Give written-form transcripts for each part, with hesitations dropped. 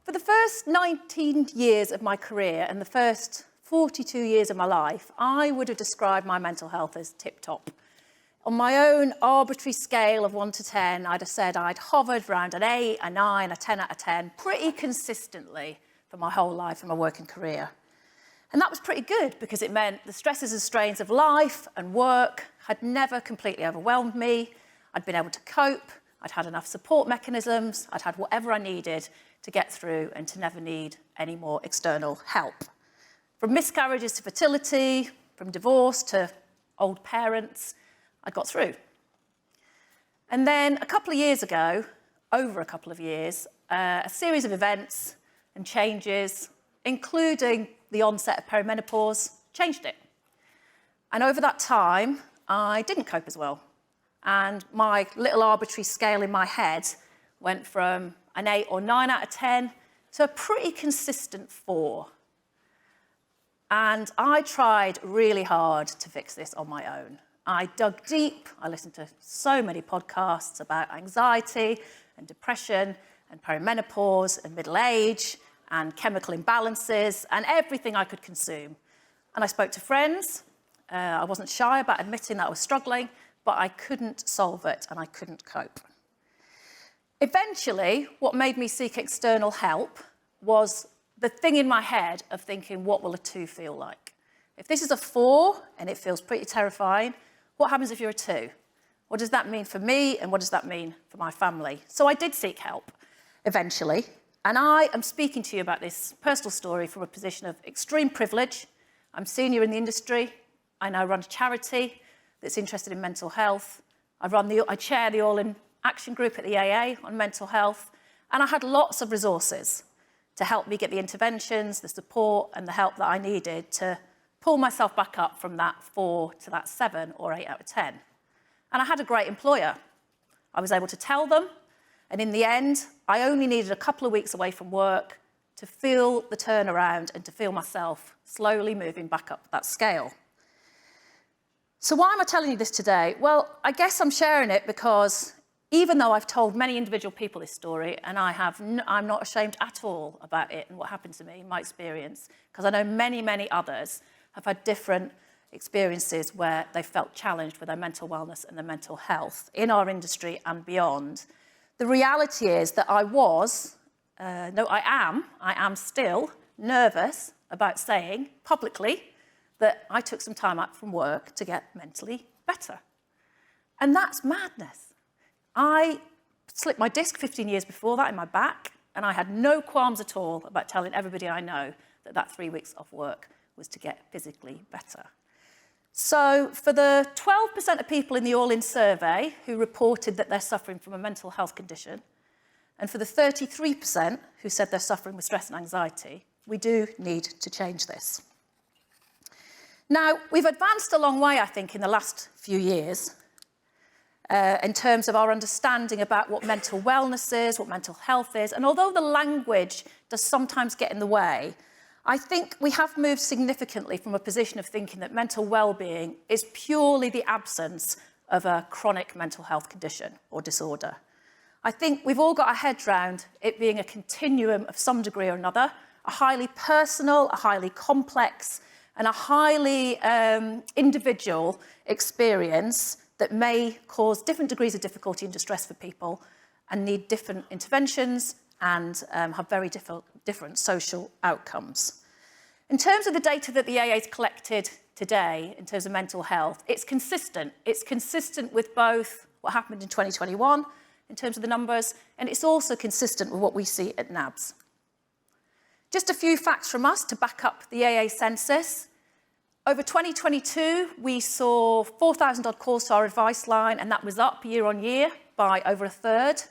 For the first 19 years of my career and the first 42 years of my life, I would have described my mental health as tip-top. On my own arbitrary scale of 1 to 10, I'd have said I'd hovered around an 8, a 9, a 10 out of 10, pretty consistently for my whole life and my working career. And that was pretty good because it meant the stresses and strains of life and work had never completely overwhelmed me. I'd been able to cope, I'd had enough support mechanisms, I'd had whatever I needed to get through and to never need any more external help. From miscarriages to fertility, from divorce to old parents, I got through. And then a couple of years ago, over a couple of years, a series of events and changes, including the onset of perimenopause, changed it. And over that time, I didn't cope as well. And my little arbitrary scale in my head went from an 8 or 9 out of 10 to a pretty consistent 4. And I tried really hard to fix this on my own. I dug deep. I listened to so many podcasts about anxiety and depression and perimenopause and middle age and chemical imbalances and everything I could consume. And I spoke to friends. I wasn't shy about admitting that I was struggling, but I couldn't solve it and I couldn't cope. Eventually, what made me seek external help was the thing in my head of thinking, what will a 2 feel like? If this is a 4 and it feels pretty terrifying, what happens if you're a 2? What does that mean for me and what does that mean for my family? So I did seek help eventually, and I am speaking to you about this personal story from a position of extreme privilege. I'm senior in the industry. I now run a charity that's interested in mental health. I chair the All-In Action Group at the AA on mental health, and I had lots of resources to help me get the interventions, the support and the help that I needed to pull myself back up from that 4 to that 7 or 8 out of 10. And I had a great employer. I was able to tell them, and in the end, I only needed a couple of weeks away from work to feel the turnaround and to feel myself slowly moving back up that scale. So why am I telling you this today? Well, I guess I'm sharing it because even though I've told many individual people this story, and I'm not ashamed at all about it and what happened to me, my experience, because I know many, many others have had different experiences where they felt challenged with their mental wellness and their mental health in our industry and beyond. The reality is that I am still nervous about saying publicly that I took some time out from work to get mentally better. And that's madness. I slipped my disc 15 years before that in my back, and I had no qualms at all about telling everybody I know that 3 weeks off work was to get physically better. So for the 12% of people in the All-In survey who reported that they're suffering from a mental health condition, and for the 33% who said they're suffering with stress and anxiety, we do need to change this. Now, we've advanced a long way, I think, in the last few years in terms of our understanding about what mental wellness is, what mental health is, and although the language does sometimes get in the way, I think we have moved significantly from a position of thinking that mental well-being is purely the absence of a chronic mental health condition or disorder. I think we've all got our heads around it being a continuum of some degree or another, a highly personal, a highly complex, and a highly individual experience that may cause different degrees of difficulty and distress for people and need different interventions and have very different social outcomes. In terms of the data that the AA has collected today in terms of mental health, it's consistent. It's consistent with both what happened in 2021 in terms of the numbers, and it's also consistent with what we see at NABS. Just a few facts from us to back up the AA census. Over 2022, we saw 4,000 odd calls to our advice line, and that was up year on year by over a third.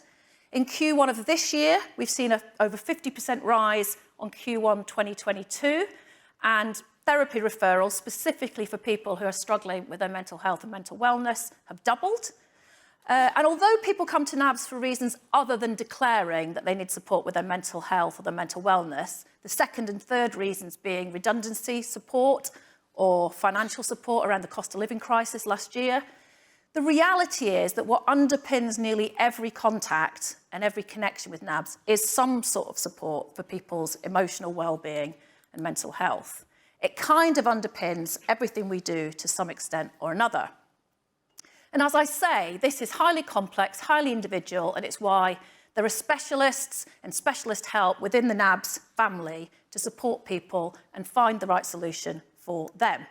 In Q1 of this year, we've seen over 50% rise on Q1 2022, and therapy referrals, specifically for people who are struggling with their mental health and mental wellness, have doubled. And although people come to NABS for reasons other than declaring that they need support with their mental health or their mental wellness, the second and third reasons being redundancy support or financial support around the cost of living crisis last year, The reality is that what underpins nearly every contact and every connection with NABS is some sort of support for people's emotional well-being and mental health. It kind of underpins everything we do to some extent or another. And as I say, this is highly complex, highly individual, and it's why there are specialists and specialist help within the NABS family to support people and find the right solution for them.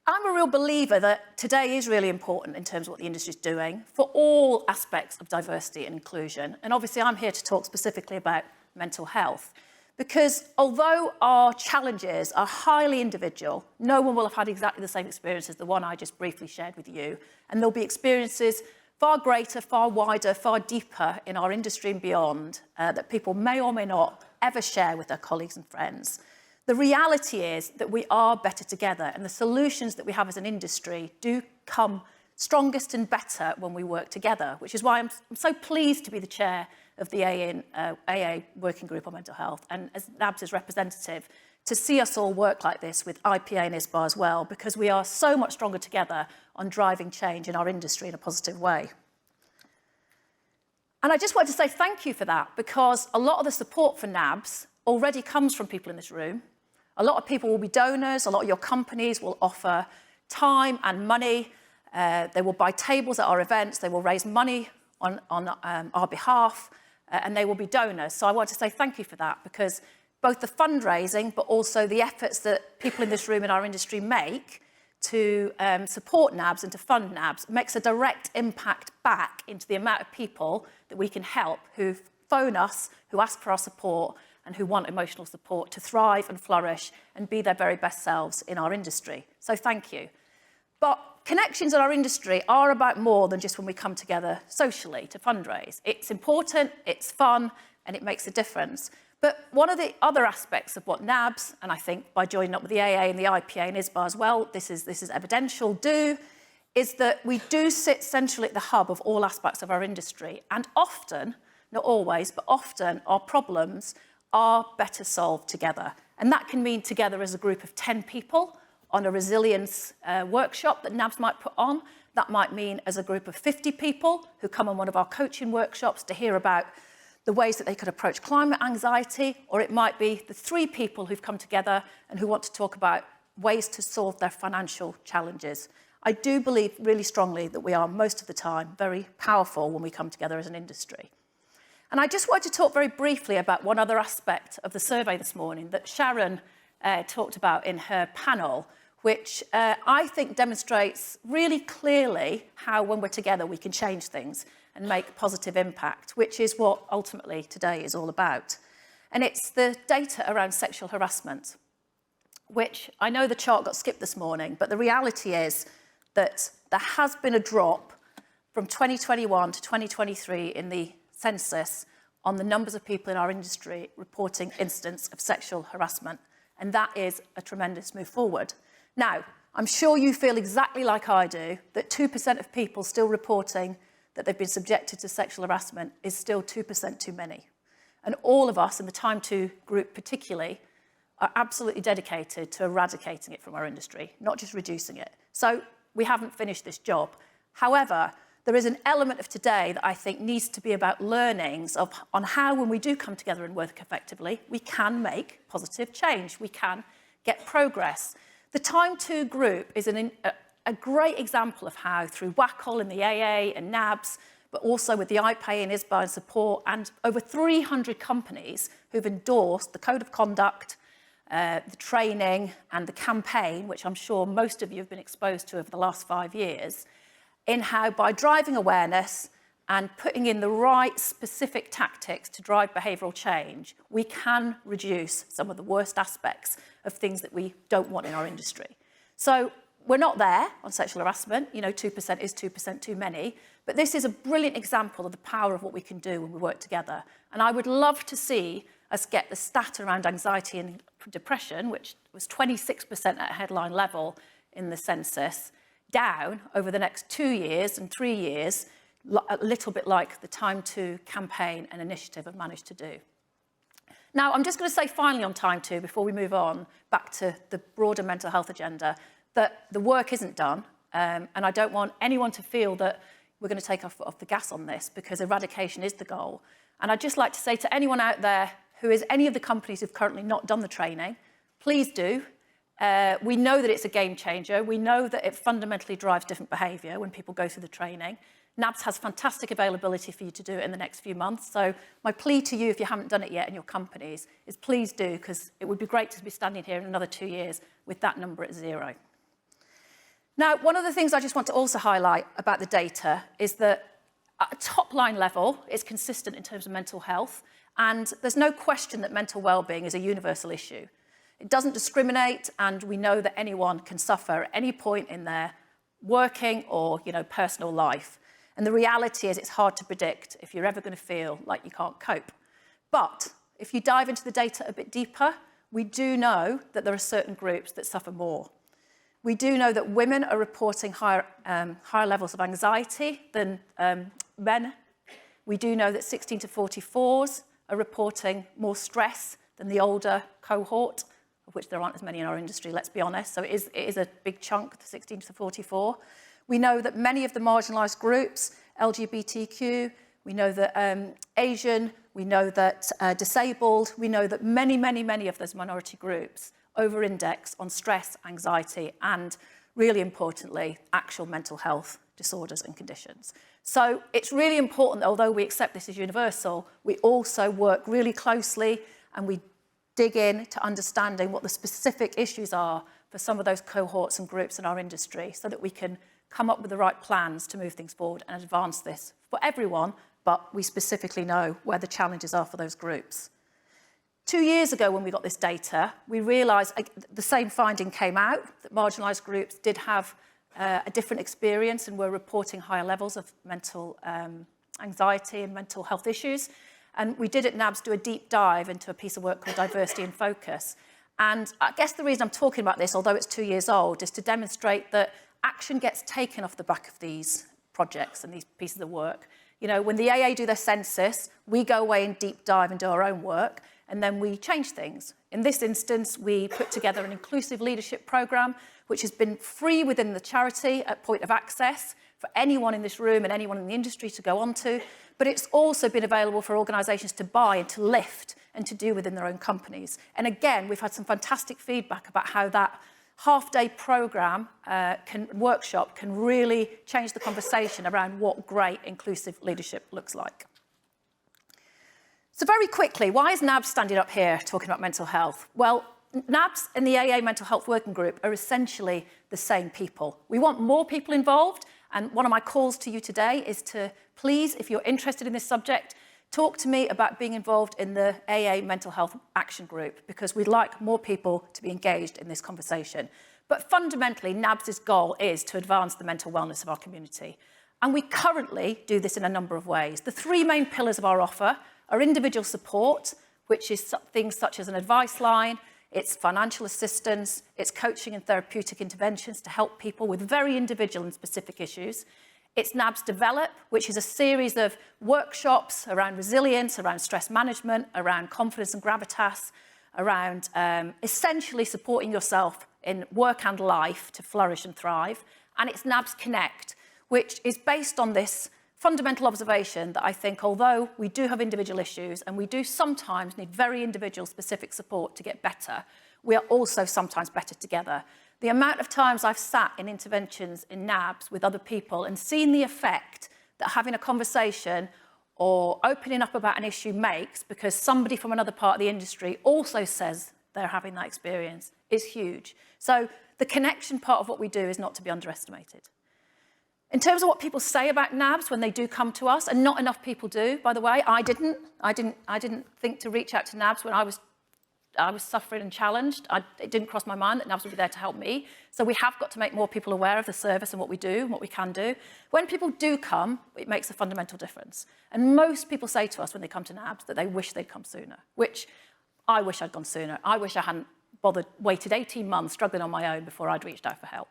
I'm a real believer that today is really important in terms of what the industry is doing for all aspects of diversity and inclusion. And obviously I'm here to talk specifically about mental health, because although our challenges are highly individual, no one will have had exactly the same experience as the one I just briefly shared with you. And there'll be experiences far greater, far wider, far deeper in our industry and beyond that people may or may not ever share with their colleagues and friends. The reality is that we are better together, and the solutions that we have as an industry do come strongest and better when we work together, which is why I'm so pleased to be the chair of the AA Working Group on Mental Health, and as NABS' representative, to see us all work like this with IPA and ISBA as well, because we are so much stronger together on driving change in our industry in a positive way. And I just want to say thank you for that, because a lot of the support for NABS already comes from people in this room. A lot of people will be donors, a lot of your companies will offer time and money, they will buy tables at our events, they will raise money on our behalf, and they will be donors. So I want to say thank you for that, because both the fundraising, but also the efforts that people in this room in our industry make to support NABS and to fund NABS makes a direct impact back into the amount of people that we can help who phone us, who ask for our support, and who want emotional support to thrive and flourish and be their very best selves in our industry. So thank you. But connections in our industry are about more than just when we come together socially to fundraise. It's important, it's fun, and it makes a difference. But one of the other aspects of what NABS, and I think by joining up with the AA and the IPA and ISBA as well, this is evidential, do, is that we do sit centrally at the hub of all aspects of our industry. And often, not always, but often our problems are better solved together. And that can mean together as a group of 10 people on a resilience workshop that NABS might put on. That might mean as a group of 50 people who come on one of our coaching workshops to hear about the ways that they could approach climate anxiety, or it might be the 3 people who've come together and who want to talk about ways to solve their financial challenges. I do believe really strongly that we are most of the time very powerful when we come together as an industry. And I just wanted to talk very briefly about one other aspect of the survey this morning that Sharon talked about in her panel, which I think demonstrates really clearly how when we're together we can change things and make positive impact, which is what ultimately today is all about. And it's the data around sexual harassment, which I know the chart got skipped this morning, but the reality is that there has been a drop from 2021 to 2023 in the census on the numbers of people in our industry reporting incidents of sexual harassment. And that is a tremendous move forward. Now, I'm sure you feel exactly like I do, that 2% of people still reporting that they've been subjected to sexual harassment is still 2% too many. And all of us in the Time To group particularly are absolutely dedicated to eradicating it from our industry, not just reducing it. So we haven't finished this job. However, there is an element of today that I think needs to be about learnings on how, when we do come together and work effectively, we can make positive change. We can get progress. The Time To group is a great example of how, through WACL and the AA and NABS, but also with the IPA and ISBA and support, and over 300 companies who've endorsed the code of conduct, the training and the campaign, which I'm sure most of you have been exposed to over the last 5 years, in how by driving awareness and putting in the right specific tactics to drive behavioural change, we can reduce some of the worst aspects of things that we don't want in our industry. So we're not there on sexual harassment, 2% is 2% too many, but this is a brilliant example of the power of what we can do when we work together. And I would love to see us get the stat around anxiety and depression, which was 26% at headline level in the census, down over the next 2 years and 3 years, a little bit like the Time To campaign and initiative have managed to do. Now, I'm just going to say finally on Time To, before we move on back to the broader mental health agenda, that the work isn't done, and I don't want anyone to feel that we're going to take our foot off the gas on this, because eradication is the goal. And I'd just like to say to anyone out there who is any of the companies who've currently not done the training, please do. We know that it's a game changer. We know that it fundamentally drives different behaviour when people go through the training. NABS has fantastic availability for you to do it in the next few months. So my plea to you, if you haven't done it yet in your companies, is please do, because it would be great to be standing here in another 2 years with that number at 0. Now, one of the things I just want to also highlight about the data is that at a top-line level, it's consistent in terms of mental health, and there's no question that mental well-being is a universal issue. It doesn't discriminate, and we know that anyone can suffer at any point in their working or, personal life. And the reality is it's hard to predict if you're ever going to feel like you can't cope. But if you dive into the data a bit deeper, we do know that there are certain groups that suffer more. We do know that women are reporting higher levels of anxiety than men. We do know that 16 to 44s are reporting more stress than the older cohort, of which there aren't as many in our industry, let's be honest. So it is a big chunk, the 16 to 44. We know that many of the marginalised groups, LGBTQ, we know that Asian, we know that disabled, we know that many of those minority groups over-index on stress, anxiety, and really importantly, actual mental health disorders and conditions. So it's really important that although we accept this as universal, we also work really closely and we dig in to understanding what the specific issues are for some of those cohorts and groups in our industry, so that we can come up with the right plans to move things forward and advance this for everyone, but we specifically know where the challenges are for those groups. 2 years ago, when we got this data, we realised the same finding came out, that marginalised groups did have a different experience and were reporting higher levels of mental anxiety and mental health issues. And we did at NABS do a deep dive into a piece of work called Diversity in Focus. And I guess the reason I'm talking about this, although it's 2 years old, is to demonstrate that action gets taken off the back of these projects and these pieces of work. When the AA do their census, we go away and deep dive and do our own work, and then we change things. In this instance, we put together an inclusive leadership programme, which has been free within the charity at point of access for anyone in this room and anyone in the industry to go onto, but it's also been available for organisations to buy and to lift and to do within their own companies. And again, we've had some fantastic feedback about how that half-day programme workshop can really change the conversation around what great inclusive leadership looks like. So very quickly, why is NABS standing up here talking about mental health? Well, NABS and the AA Mental Health Working Group are essentially the same people. We want more people involved, and one of my calls to you today is to please, if you're interested in this subject, talk to me about being involved in the AA Mental Health Action Group, because we'd like more people to be engaged in this conversation. But fundamentally, NABS's goal is to advance the mental wellness of our community. And we currently do this in a number of ways. The 3 main pillars of our offer are individual support, which is things such as an advice line, it's financial assistance, it's coaching and therapeutic interventions to help people with very individual and specific issues. It's NABS Develop, which is a series of workshops around resilience, around stress management, around confidence and gravitas, around essentially supporting yourself in work and life to flourish and thrive. And it's NABS Connect, which is based on this fundamental observation that I think, although we do have individual issues and we do sometimes need very individual specific support to get better, we are also sometimes better together. The amount of times I've sat in interventions in NABS with other people and seen the effect that having a conversation or opening up about an issue makes because somebody from another part of the industry also says they're having that experience is huge. So the connection part of what we do is not to be underestimated. In terms of what people say about NABS when they do come to us, and not enough people do, by the way, I didn't think to reach out to NABS when I was suffering and challenged. It didn't cross my mind that NABS would be there to help me. So we have got to make more people aware of the service and what we do and what we can do. When people do come, it makes a fundamental difference. And most people say to us when they come to NABS that they wish they'd come sooner, which I wish I'd gone sooner. I wish I hadn't waited 18 months struggling on my own before I'd reached out for help.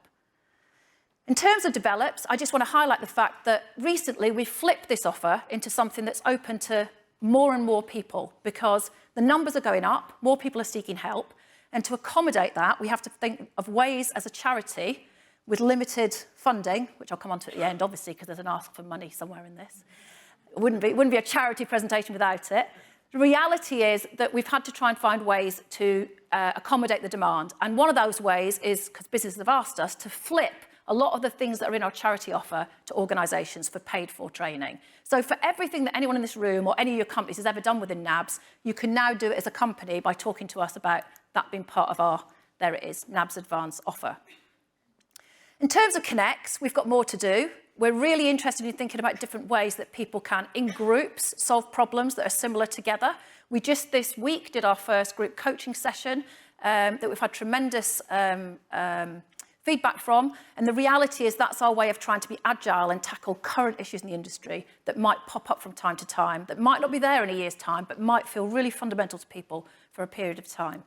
In terms of develops, I just want to highlight the fact that recently we've flipped this offer into something that's open to more and more people because the numbers are going up, more people are seeking help, And to accommodate that, we have to think of ways as a charity with limited funding, which I'll come on to at the end, obviously, because there's an ask for money somewhere in this. It wouldn't be a charity presentation without it. The reality is that we've had to try and find ways to accommodate the demand. And one of those ways is, because businesses have asked us, to flip a lot of the things that are in our charity offer to organisations for paid-for training. So for everything that anyone in this room or any of your companies has ever done within NABS, you can now do it as a company by talking to us about that being part of our, there it is, NABS Advanced offer. In terms of Connects, we've got more to do. We're really interested in thinking about different ways that people can, in groups, solve problems that are similar together. We just this week did our first group coaching session that we've had tremendous feedback from, and the reality is that's our way of trying to be agile and tackle current issues in the industry that might pop up from time to time, that might not be there in a year's time, but might feel really fundamental to people for a period of time.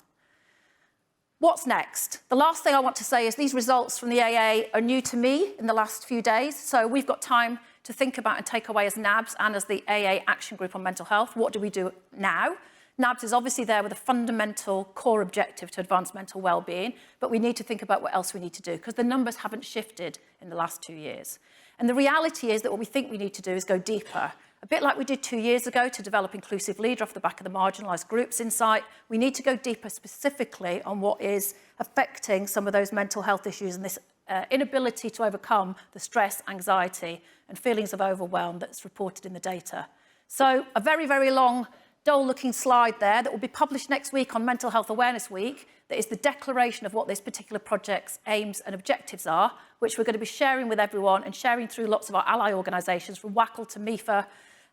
What's next? The last thing I want to say is these results from the AA are new to me in the last few days, so we've got time to think about and take away as NABS and as the AA Action Group on Mental Health. What do we do now? NABS is obviously there with a fundamental core objective to advance mental well-being, but we need to think about what else we need to do because the numbers haven't shifted in the last 2 years. And the reality is that what we think we need to do is go deeper. A bit like we did 2 years ago to develop Inclusive Leader off the back of the marginalised groups insight, we need to go deeper specifically on what is affecting some of those mental health issues and this inability to overcome the stress, anxiety and feelings of overwhelm that's reported in the data. So a very, very long dull-looking slide there that will be published next week on Mental Health Awareness Week that is the declaration of what this particular project's aims and objectives are, which we're going to be sharing with everyone and sharing through lots of our ally organisations from WACL to MIFA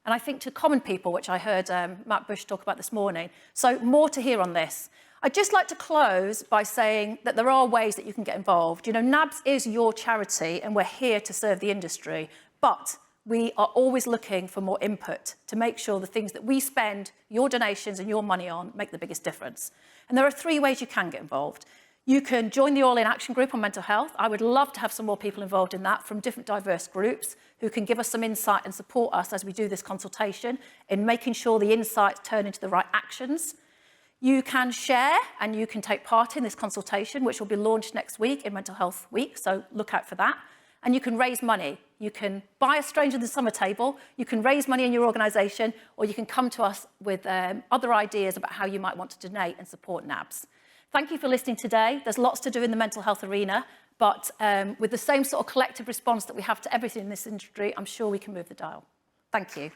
and I think to common people, which I heard Matt Bush talk about this morning. So more to hear on this. I'd just like to close by saying that there are ways that you can get involved. You know, NABS is your charity and we're here to serve the industry, but we are always looking for more input to make sure the things that we spend your donations and your money on make the biggest difference. And there are 3 ways you can get involved. You can join the All-In Action Group on Mental Health. I would love to have some more people involved in that from different diverse groups who can give us some insight and support us as we do this consultation in making sure the insights turn into the right actions. You can share and you can take part in this consultation, which will be launched next week in Mental Health Week, so look out for that. And you can raise money. You can buy a Stranger Than Summer table, you can raise money in your organisation, or you can come to us with other ideas about how you might want to donate and support NABS. Thank you for listening today. There's lots to do in the mental health arena, but with the same sort of collective response that we have to everything in this industry, I'm sure we can move the dial. Thank you.